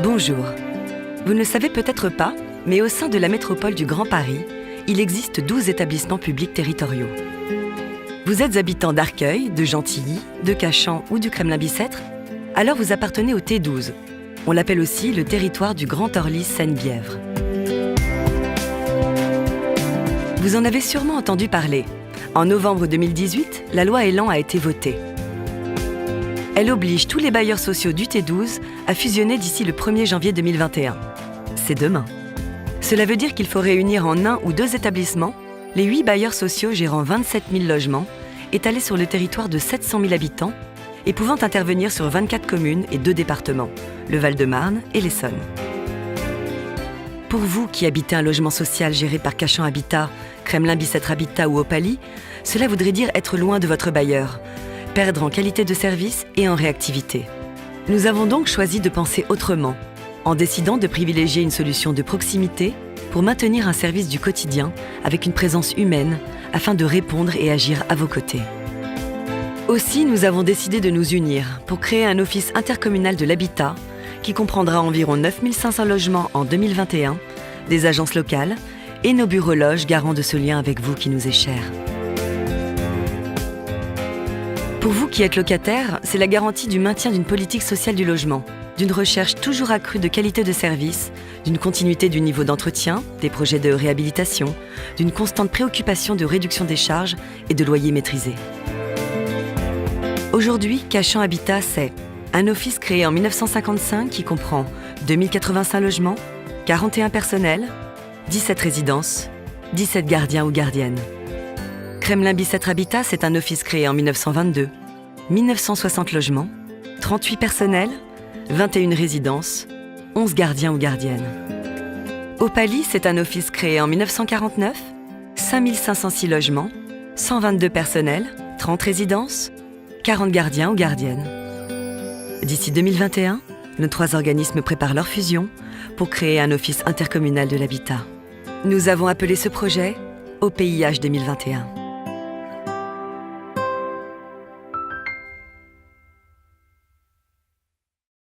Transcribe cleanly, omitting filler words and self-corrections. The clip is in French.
Bonjour. Vous ne le savez peut-être pas, mais au sein de la métropole du Grand Paris, il existe 12 établissements publics territoriaux. Vous êtes habitant d'Arcueil, de Gentilly, de Cachan ou du Kremlin-Bicêtre? Alors vous appartenez au T12. On l'appelle aussi le territoire du Grand Orly Seine-Bièvre. Vous en avez sûrement entendu parler. En novembre 2018, la loi Elan a été votée. Elle oblige tous les bailleurs sociaux du T12 à fusionner d'ici le 1er janvier 2021. C'est demain. Cela veut dire qu'il faut réunir en un ou deux établissements les 8 bailleurs sociaux gérant 27 000 logements, étalés sur le territoire de 700 000 habitants et pouvant intervenir sur 24 communes et 2 départements, le Val-de-Marne et l'Essonne. Pour vous qui habitez un logement social géré par Cachan Habitat, Kremlin-Bicêtre Habitat ou Opalie, cela voudrait dire être loin de votre bailleur, perdre en qualité de service et en réactivité. Nous avons donc choisi de penser autrement, en décidant de privilégier une solution de proximité pour maintenir un service du quotidien avec une présence humaine afin de répondre et agir à vos côtés. Aussi, nous avons décidé de nous unir pour créer un office intercommunal de l'habitat qui comprendra environ 9 500 logements en 2021, des agences locales et nos bureaux-loges garants de ce lien avec vous qui nous est cher. Pour vous qui êtes locataire, c'est la garantie du maintien d'une politique sociale du logement, d'une recherche toujours accrue de qualité de service, d'une continuité du niveau d'entretien, des projets de réhabilitation, d'une constante préoccupation de réduction des charges et de loyers maîtrisés. Aujourd'hui, Cachan Habitat, c'est un office créé en 1955 qui comprend 2085 logements, 41 personnels, 17 résidences, 17 gardiens ou gardiennes. Kremlin-Bicêtre Habitat, c'est un office créé en 1922, 1960 logements, 38 personnels, 21 résidences, 11 gardiens ou gardiennes. Opalie, c'est un office créé en 1949, 5506 logements, 122 personnels, 30 résidences, 40 gardiens ou gardiennes. D'ici 2021, nos 3 organismes préparent leur fusion pour créer un office intercommunal de l'habitat. Nous avons appelé ce projet OPIH 2021.